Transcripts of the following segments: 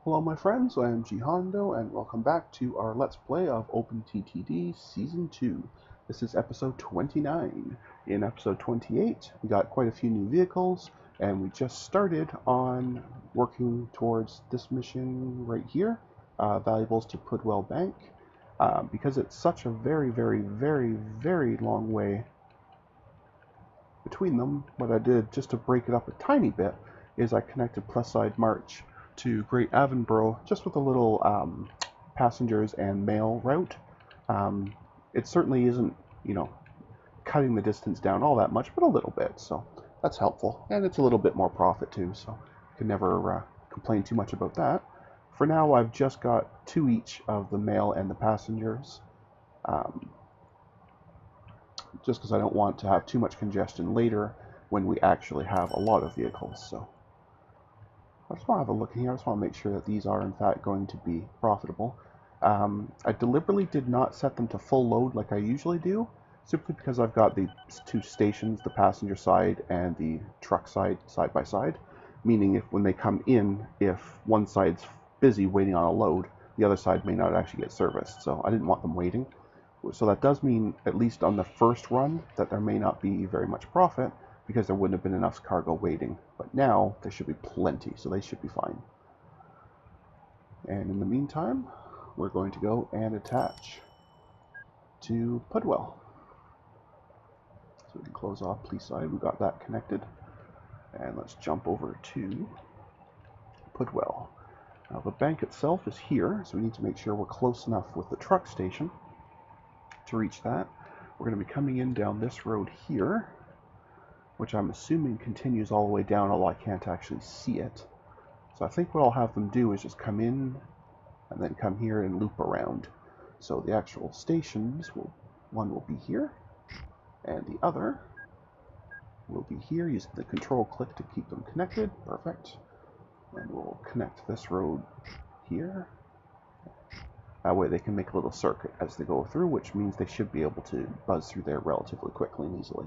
Hello my friends, I am Jihondo and welcome back to our Let's Play of OpenTTD Season 2. This is episode 29. In episode 28 we got quite a few new vehicles and we just started on working towards this mission right here, valuables to Pudwell Bank. Because it's such a very long way between them, what I did just to break it up a tiny bit is I connected Plus Side March to Great Avonborough just with a little passengers and mail route. It certainly isn't, cutting the distance down all that much, but a little bit, so that's helpful. And it's a little bit more profit too, so you can never complain too much about that. For now, I've just got two each of the mail and the passengers. Just because I don't want to have too much congestion later when we actually have a lot of vehicles. So I just want to have a look in here. I just want to make sure that these are in fact going to be profitable. I deliberately did not set them to full load like I usually do, simply because I've got the two stations, the passenger side and the truck side by side, meaning if when they come in, if one side's busy waiting on a load, the other side may not actually get serviced. So I didn't want them waiting. So that does mean, at least on the first run, that there may not be very much profit because there wouldn't have been enough cargo waiting. But now there should be plenty, so they should be fine. And in the meantime, we're going to go and attach to Pudwell. So we can close off police side. We got that connected. And let's jump over to Pudwell. Now the bank itself is here, so we need to make sure we're close enough with the truck station to reach that. We're going to be coming in down this road here, which I'm assuming continues all the way down, although I can't actually see it. So I think what I'll have them do is just come in and then come here and loop around. So the actual stations, one will be here, and the other will be here, using the control click to keep them connected. Perfect. And we'll connect this road here. That way they can make a little circuit as they go through, which means they should be able to buzz through there relatively quickly and easily.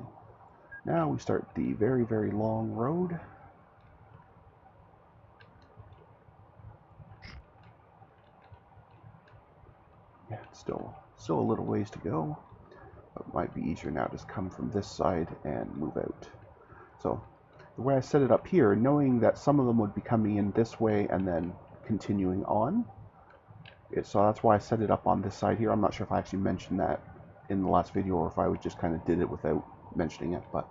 Now we start the very long road. Yeah, still a little ways to go. But it might be easier now to just come from this side and move out. So the way I set it up here, knowing that some of them would be coming in this way and then continuing on, so that's why I set it up on this side here. I'm not sure if I actually mentioned that in the last video or if I just kind of did it without mentioning it, but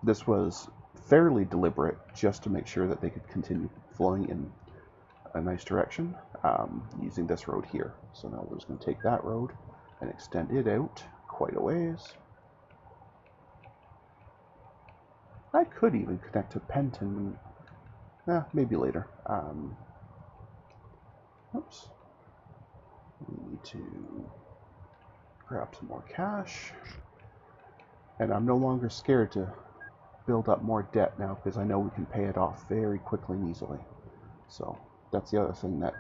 this was fairly deliberate just to make sure that they could continue flowing in a nice direction using this road here. So now we're just going to take that road and extend it out quite a ways. I could even connect to Penton, maybe later. Oops. We need to grab some more cash. And I'm no longer scared to build up more debt now because I know we can pay it off very quickly and easily. So that's the other thing that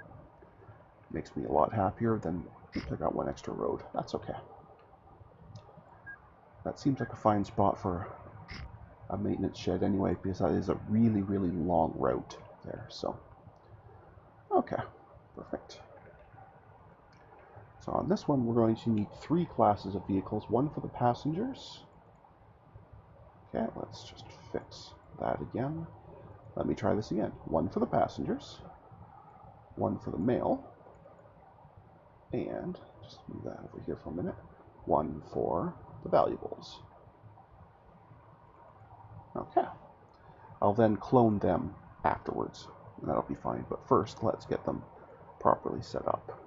makes me a lot happier than I got one extra road. That's okay. That seems like a fine spot for a maintenance shed anyway, because that is a really long route there. So okay, perfect. So on this one, we're going to need 3 classes of vehicles, one for the passengers. Okay, let's just fix that again. Let me try this again. One for the passengers, one for the mail, and just move that over here for a minute. One for the valuables. Okay. I'll then clone them afterwards. That'll be fine. But first, let's get them properly set up.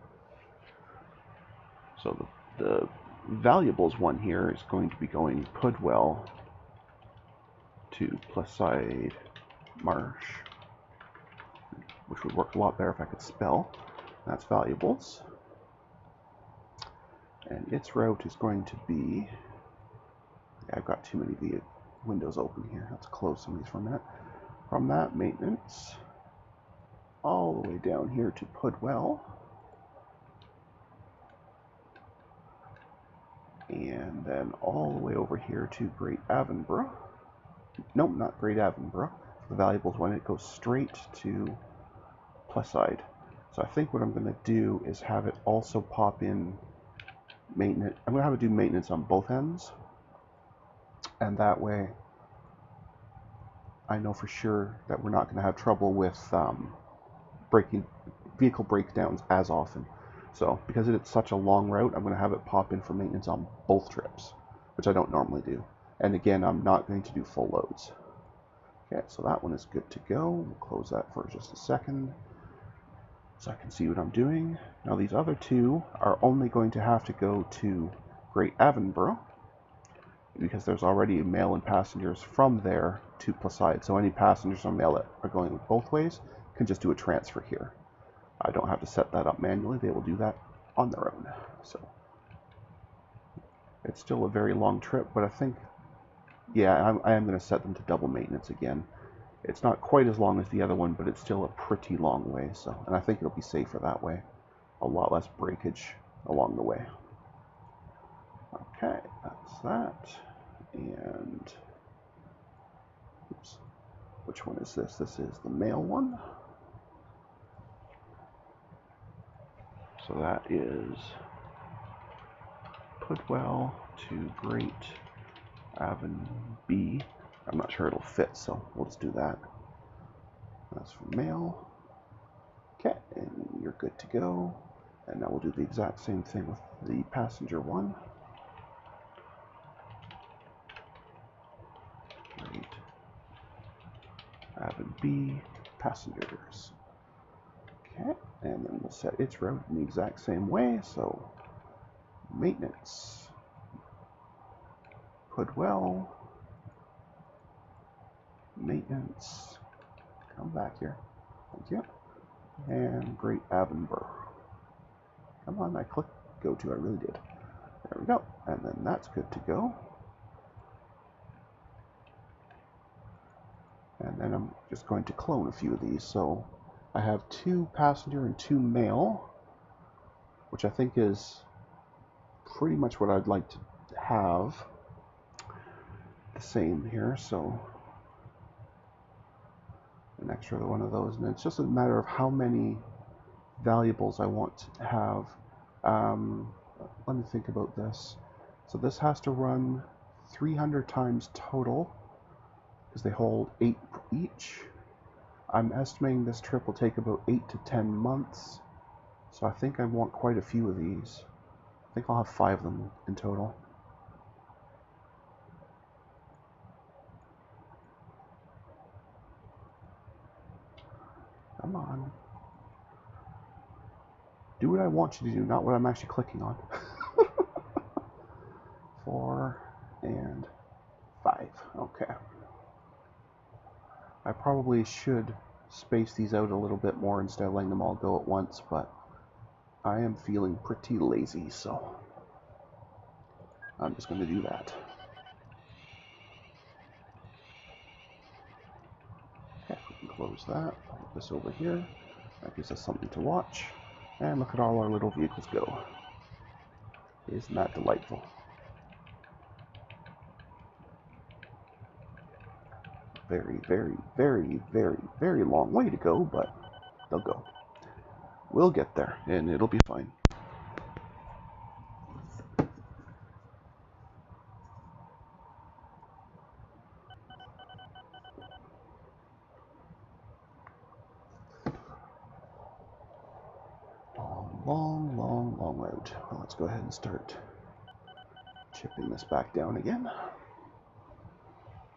So the valuables one here is going to be going Pudwell to Plus Side Marsh, which would work a lot better if I could spell. That's valuables. And its route is going to be... I've got too many windows open here. Let's close some of these for a minute. From that, maintenance, all the way down here to Pudwell. And then all the way over here to Great Avonborough. Nope, not Great Avonborough. The valuables one, it goes straight to plus side. So I think what I'm going to do is have it also pop in maintenance. I'm going to have it do maintenance on both ends, and that way I know for sure that we're not going to have trouble with vehicle breakdowns as often. So because it's such a long route, I'm going to have it pop in for maintenance on both trips, which I don't normally do. And again, I'm not going to do full loads. Okay, so that one is good to go. We'll close that for just a second so I can see what I'm doing. Now these other two are only going to have to go to Great Avonborough because there's already mail and passengers from there to Plasside. So any passengers or mail that are going both ways can just do a transfer here. I don't have to set that up manually. They will do that on their own. So it's still a very long trip, but I think, yeah, I am going to set them to double maintenance again. It's not quite as long as the other one, but it's still a pretty long way. So, and I think it'll be safer that way. A lot less breakage along the way. Okay, that's that. And oops, which one is this? This is the mail one. So that is Pudwell to Great Avon B. I'm not sure it'll fit, so we'll just do that. That's for mail. Okay, and you're good to go. And now we'll do the exact same thing with the passenger one. Great Avon B passengers. Okay, and then we'll set its route in the exact same way. So maintenance, Pudwell, maintenance, come back here, thank you, and Great Avonborough. Come on, I clicked go to, I really did. There we go, and then that's good to go. And then I'm just going to clone a few of these. So I have 2 passenger and 2 mail, which I think is pretty much what I'd like to have the same here. So an extra one of those, and it's just a matter of how many valuables I want to have. Let me think about this. So this has to run 300 times total because they hold 8 each. I'm estimating this trip will take about 8 to 10 months, so I think I want quite a few of these. I think I'll have 5 of them in total. Come on. Do what I want you to do, not what I'm actually clicking on. 4 and 5. Okay. I probably should space these out a little bit more instead of letting them all go at once, but I am feeling pretty lazy, so I'm just going to do that. Okay, we can close that. Put this over here. That gives us something to watch. And look at all our little vehicles go. Isn't that delightful? Very, very, very, very, very long way to go, but they'll go. We'll get there, and it'll be fine. Long, long, long road. Well, let's go ahead and start chipping this back down again.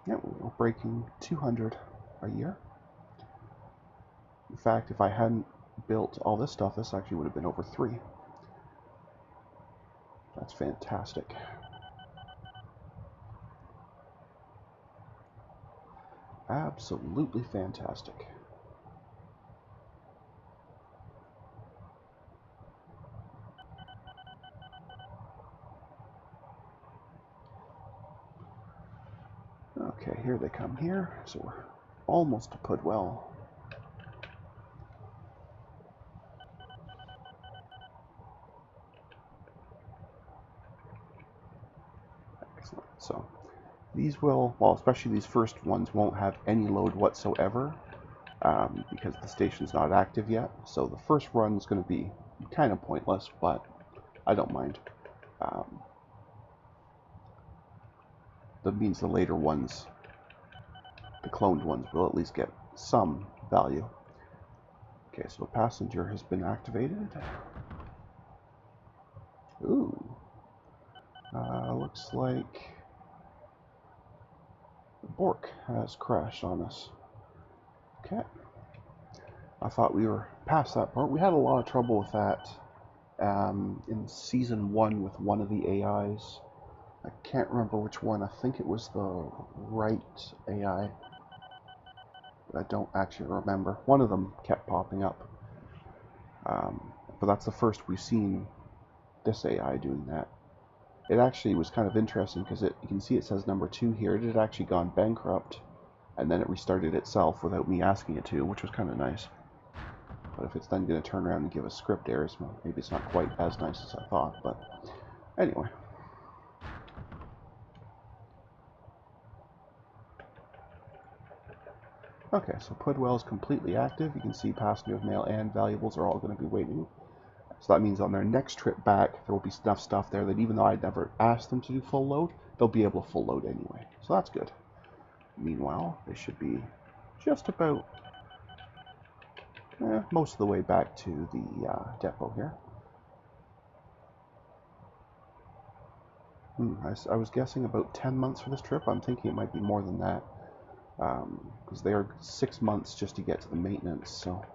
Yeah, we're breaking 200 a year. In fact, if I hadn't built all this stuff, this actually would have been over 3. That's fantastic. Absolutely fantastic. Okay, here they come here. So we're almost to Pudwell. Excellent. So these will, well, especially these first ones, won't have any load whatsoever. because the station's not active yet. So the first run is going to be kind of pointless, but I don't mind. That means the later ones, the cloned ones, will at least get some value. Okay, so passenger has been activated. Ooh. Looks like the Bork has crashed on us. Okay. I thought we were past that part. We had a lot of trouble with that in Season 1 with one of the AIs. I can't remember which one. I think it was the right AI. But I don't actually remember. One of them kept popping up. But that's the first we've seen this AI doing that. It actually was kind of interesting because you can see it says number 2 here. It had actually gone bankrupt and then it restarted itself without me asking it to, which was kind of nice. But if it's then going to turn around and give us script errors, well, maybe it's not quite as nice as I thought. But anyway. Okay, so Pudwell is completely active. You can see passengers, mail, and valuables are all going to be waiting. So that means on their next trip back, there will be enough stuff there that even though I'd never asked them to do full load, they'll be able to full load anyway. So that's good. Meanwhile, they should be just about most of the way back to the depot here. I was guessing about 10 months for this trip. I'm thinking it might be more than that. Because they are 6 months just to get to the maintenance, so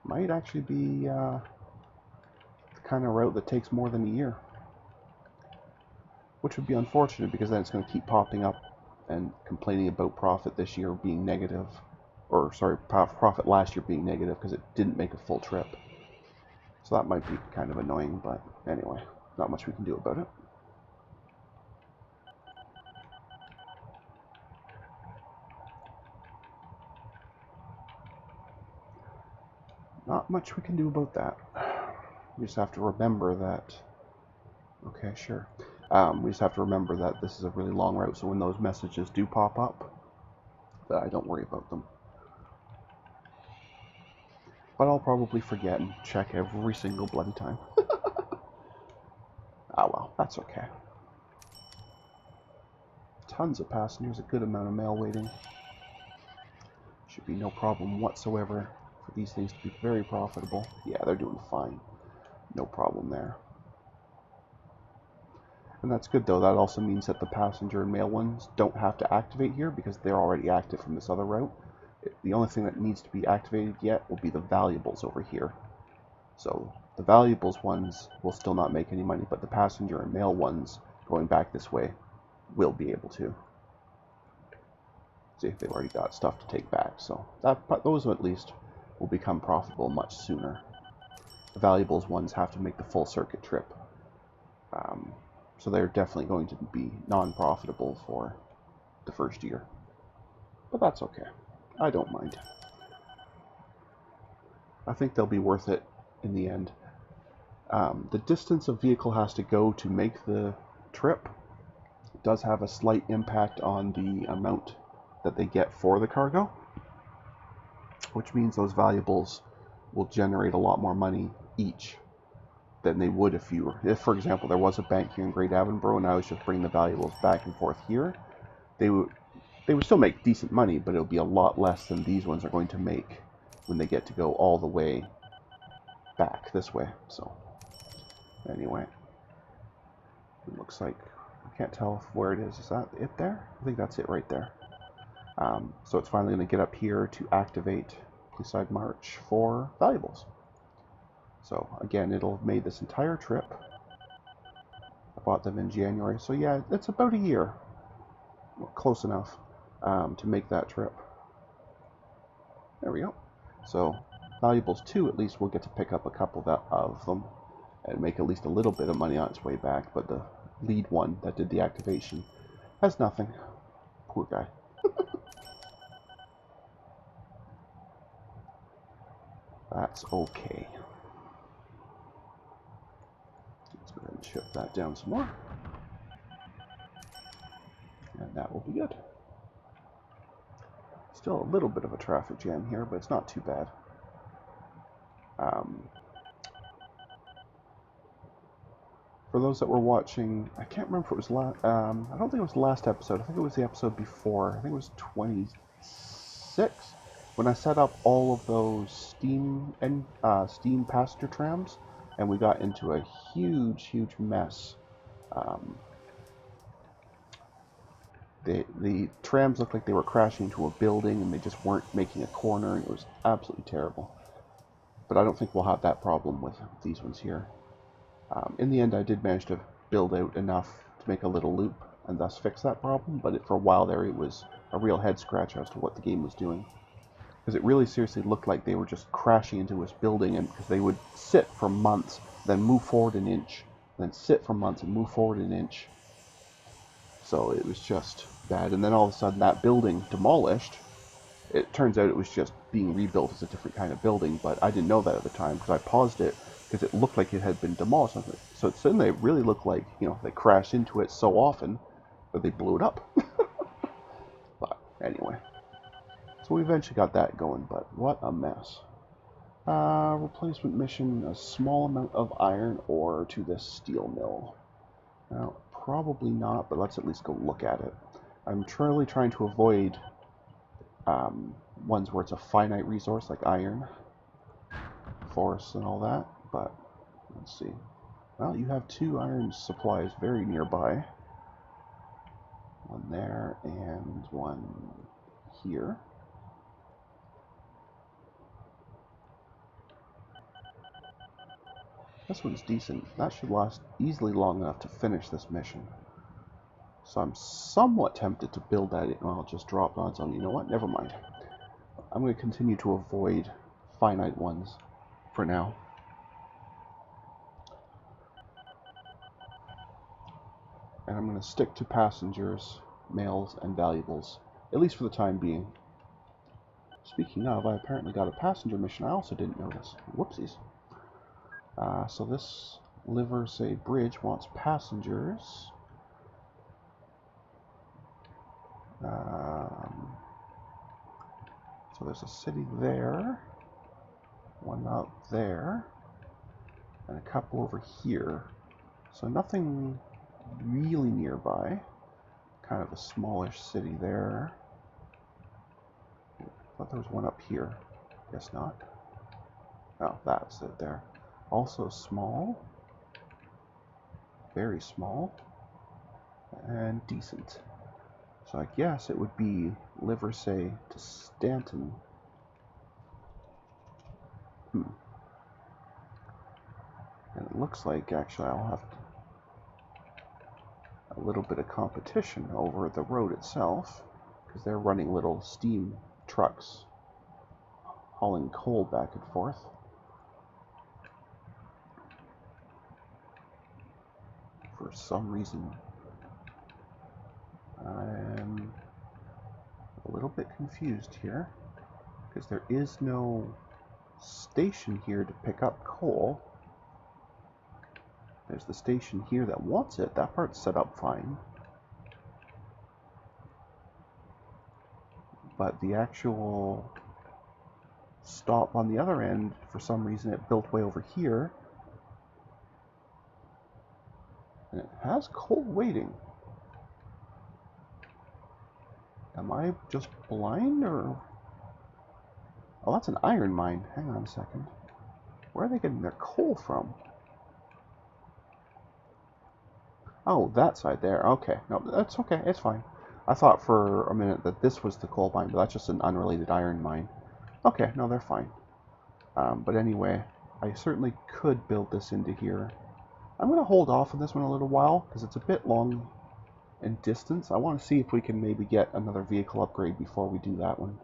might actually be the kind of route that takes more than a year. Which would be unfortunate because then it's going to keep popping up and complaining about profit this year being negative. Or, sorry, profit last year being negative because it didn't make a full trip. So that might be kind of annoying, but anyway, not much we can do about it. Not much we can do about that. We just have to remember that... Okay, sure. We just have to remember that this is a really long route, so when those messages do pop up, that I don't worry about them. But I'll probably forget and check every single bloody time. Ah well, that's okay. Tons of passengers, a good amount of mail waiting. Should be no problem whatsoever for these things to be very profitable. Yeah, they're doing fine. No problem there. And that's good though. That also means that the passenger and mail ones don't have to activate here because they're already active from this other route. The only thing that needs to be activated yet will be the valuables over here. So the valuables ones will still not make any money, but the passenger and mail ones going back this way will be able to. See, they've already got stuff to take back, so those at least will become profitable much sooner. The valuables ones have to make the full circuit trip. So they're definitely going to be non-profitable for the first year. But that's okay. I don't mind. I think they'll be worth it in the end. The distance a vehicle has to go to make the trip does have a slight impact on the amount that they get for the cargo, which means those valuables will generate a lot more money each than they would if, for example, there was a bank here in Great Avonboro and I was just bringing the valuables back and forth here, they would still make decent money, but it would be a lot less than these ones are going to make when they get to go all the way back this way. So anyway, it looks like I can't tell where it is. Is that it there? I think that's it right there. So it's finally going to get up here to activate Quayside March for valuables. So again, it'll have made this entire trip. I bought them in January, so yeah, it's about a year. Well, close enough to make that trip. There we go. So valuables 2 at least will get to pick up a couple of them and make at least a little bit of money on its way back, but the lead one that did the activation has nothing. Poor guy. That's okay. Let's go ahead and ship that down some more. And that will be good. Still a little bit of a traffic jam here, but it's not too bad. For those that were watching, I can't remember if it was I don't think it was the last episode. I think it was the episode before. I think it was 26 when I set up all of those steam passenger trams, and we got into a huge mess. The trams looked like they were crashing into a building, and they just weren't making a corner, and it was absolutely terrible. But I don't think we'll have that problem with these ones here. In the end, I did manage to build out enough to make a little loop and thus fix that problem, but for a while there it was a real head scratch as to what the game was doing. Because it really seriously looked like they were just crashing into this building, and because they would sit for months, then move forward an inch, then sit for months and move forward an inch. So it was just bad. And then all of a sudden that building demolished. It turns out it was just being rebuilt as a different kind of building, but I didn't know that at the time because I paused it because it looked like it had been demolished. So suddenly it really looked like, they crashed into it so often that they blew it up. But anyway, so we eventually got that going, but what a mess. Replacement mission, a small amount of iron ore to this steel mill. Now, probably not, but let's at least go look at it. I'm truly trying to avoid ones where it's a finite resource like iron, forests and all that, but let's see. Well, you have 2 iron supplies very nearby. One there and one here. This one's decent. That should last easily long enough to finish this mission. So I'm somewhat tempted to build that. Well, I'll just drop on its own. You know what? Never mind. I'm going to continue to avoid finite ones for now. And I'm going to stick to passengers, mails, and valuables, at least for the time being. Speaking of, I apparently got a passenger mission I also didn't notice. Whoopsies. So this Liversay Bridge wants passengers. So there's a city there, one out there, and a couple over here. So nothing really nearby. Kind of a smallish city there. I thought there was one up here. Guess not. Oh, that's it there. Also small. Very small. And decent. So I guess it would be Liversay to Stanton. And it looks like actually I'll have a little bit of competition over the road itself, because they're running little steam trucks hauling coal back and forth. For some reason, I'm a little bit confused here, because there is no station here to pick up coal. There's the station here that wants it. That part's set up fine. But the actual stop on the other end, for some reason, it built way over here. And it has coal waiting. Am I just blind, or... Oh, that's an iron mine. Hang on a second. Where are they getting their coal from? Oh, that side there. Okay. No, that's okay. It's fine. I thought for a minute that this was the coal mine, but that's just an unrelated iron mine. Okay, no, they're fine. But anyway, I certainly could build this into here. I'm going to hold off on this one a little while, because it's a bit long in distance. I want to see if we can maybe get another vehicle upgrade before we do that one.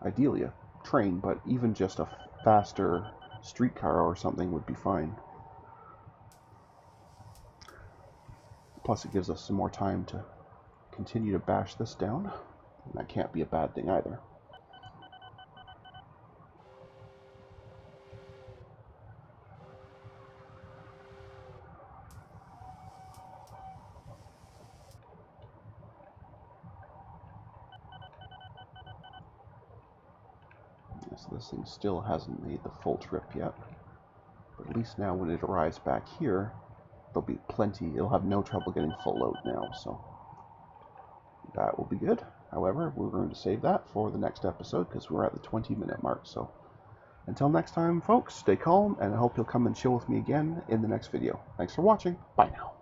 Ideally a train, but even just a faster streetcar or something would be fine. Plus it gives us some more time to continue to bash this down. And that can't be a bad thing either. So this thing still hasn't made the full trip yet. But at least now when it arrives back here, there'll be plenty. It'll have no trouble getting full load now, so that will be good. However, we're going to save that for the next episode because we're at the 20-minute mark. So until next time, folks, stay calm, and I hope you'll come and chill with me again in the next video. Thanks for watching. Bye now.